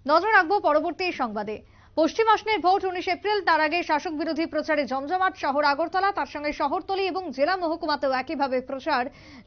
নজর রাখবো পরবর্তী সংবাদে। পশ্চিম আসনের ভোট 19 এপ্রিল, তার আগে শাসক বিরোধী প্রচারে জমজমাট শহর আগরতলা, তার সঙ্গে শহরতলি এবং জেলা মহকুমাতেও একইভাবে প্রচার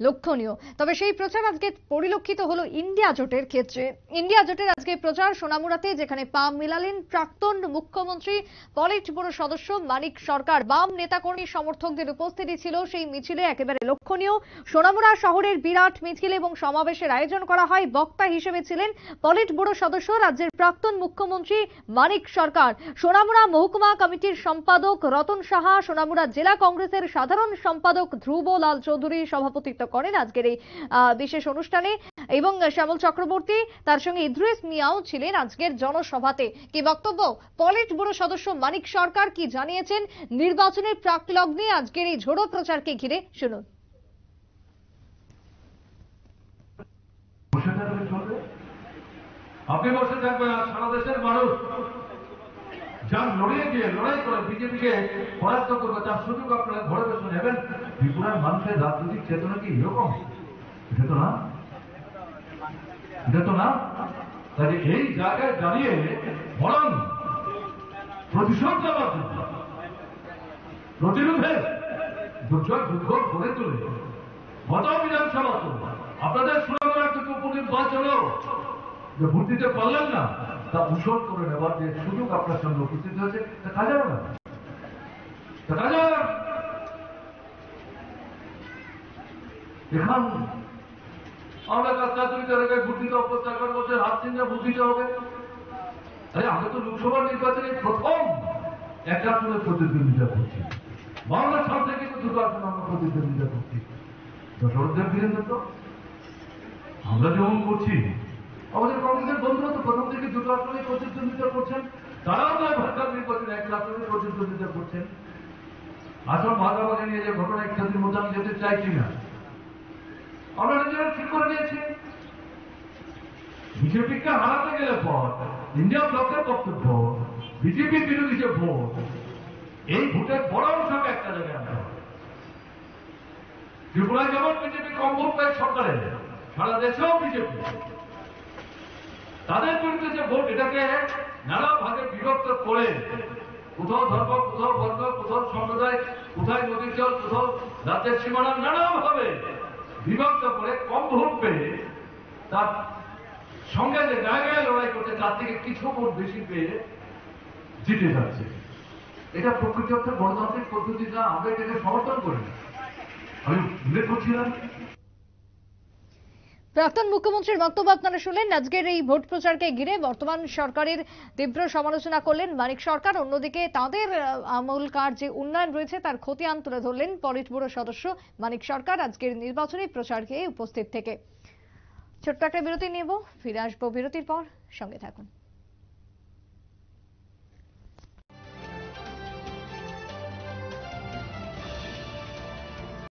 লক্ষণীয়। তবে সেই প্রচার আজকে পরিলক্ষিত হলো ইন্ডিয়া জোটের ক্ষেত্রে। ইন্ডিয়া জোটের আজকে প্রচার সোনামুড়াতে, যেখানে পা মেলালেন প্রাক্তন মুখ্যমন্ত্রী পলিট ব্যুরো সদস্য মানিক সরকার। বাম নেতাকর্মী সমর্থকদের উপস্থিতি ছিল সেই মিছিলে একেবারে লক্ষণীয়। সোনামুড়া শহরের বিরাট মিছিল এবং সমাবেশের আয়োজন করা হয়। বক্তা হিসেবে ছিলেন পলিট ব্যুরো সদস্য রাজ্যের প্রাক্তন মুখ্যমন্ত্রী মানিক সরকার। সোনামুড়া মহকুমা কমিটির সম্পাদক রতন সাহা, সোনামুড়া জেলা কংগ্রেসের সাধারণ সম্পাদক ধ্রুব লাল চৌধুরী সভাপতিত্ব করেন আজকের এই বিশেষ অনুষ্ঠানে, এবং শ্যামল চক্রবর্তী, তার সঙ্গে ইদ্রিস মিয়াও ছিলেন আজকের জনসভাতে। কি বক্তব্য পলিট ব্যুরো সদস্য মানিক সরকার, কি জানিয়েছেন নির্বাচনের প্রাকলগ্নে আজকের এই ঝোড়ো প্রচারকে ঘিরে, শুনুন। আপনি বসে থাকবেন আর সারা দেশের মানুষ যার লড়াই করে বিজেপিকে পরাস্ত করবে, তার সুযোগ আপনারা ঘরে বসে নেবেন। ত্রিপুরার মানুষের রাজনৈতিক চেতনা কি এরকম? এটা তো না। তাই এই জায়গায় দাঁড়িয়ে বরং প্রতিশোধ দেওয়ার জন্য, প্রতিরোধে দুর্যোগ গড়ে তুলে গত বিধানসভা আপনাদের সুনামগঞ্জ থেকে উপনির্বাচন যে ভোট দিতে পারলেন না, তা উষর করে নেবার যে সুযোগ আপনার সঙ্গে উপস্থিত হয়েছে, তা কাজে হবে না। এখন আমরা কাজটা জায়গায় ভোট দিতে অপস্থাপন করছে, হাত চিহ্নে ভোট দিতে হবে। আরে আমরা তো লোকসভা নির্বাচনে প্রথম একটা আসনে প্রতিদ্বন্দ্বিতা করছি, 52 সাল থেকে তো দুটো আসনে আমরা প্রতিদ্বন্দ্বিতা করছি। দশরথদেব বীরেন্দ্র তো আমরা যেমন করছি, আমাদের কংগ্রেসের বন্ধুরা তো প্রথম থেকে দুটো আসনে প্রতিদ্বন্দ্বিতা করছেন, তারাও তো ভারত নির্বাচনে একটা আসনে প্রতিদ্বন্দ্বিতা করছেন। আসন ভাগাভাগি নিয়ে যে ঘটনা, ইত্যাদির মধ্যে আমি যেতে চাইছি না। আমরা নিজেরা ঠিক করে নিয়েছি, বিজেপিকে হারাতে গেলে পর ইন্ডিয়া ব্লকের বক্তব্য, বিজেপি বিরোধী যে ভোট, এই ভোটের বড় অংশকে একটা জায়গায় আনতে হবে। ত্রিপুরায় যেমন বিজেপি কম ভোট পায় সরকারে, সারা দেশেও বিজেপি তাদের বিরুদ্ধে যে ভোট, এটাকে নানা ভাগে বিভক্ত করে, কোথাও ধর্ম, কোথাও বর্ণ, কোথাও সম্প্রদায়, কোথায় নদীর জল, কোথাও রাজ্যের সীমানা, নানাভাবে বিভক্ত করে কম ভোট পেয়ে তার সঙ্গে যে জায়গায় লড়াই করছে, তার থেকে কিছু ভোট বেশি পেয়ে জিতে যাচ্ছে। এটা প্রকৃতি অর্থে গণতান্ত্রিক পদ্ধতি, না আমরা এটাকে সমর্থন করি না। আমি উল্লেখ করছিলাম প্রাক্তন মুখ্যমন্ত্রীর বক্তব্য আপনারা শুনলেন। আজকের এই ভোট প্রচারকে ঘিরে বর্তমান সরকারের তীব্র সমালোচনা করলেন মানিক সরকার। অন্যদিকে তাদের আমলকার যে উন্নয়ন রয়েছে তার খতিয়ান তুলে ধরলেন পলিট ব্যুরো সদস্য মানিক সরকার আজকের নির্বাচনী প্রচারকে উপস্থিত থেকে। ছোট্ট একটা বিরতি নেব, ফিরে আসবো বিরতির পর, সঙ্গে থাকুন।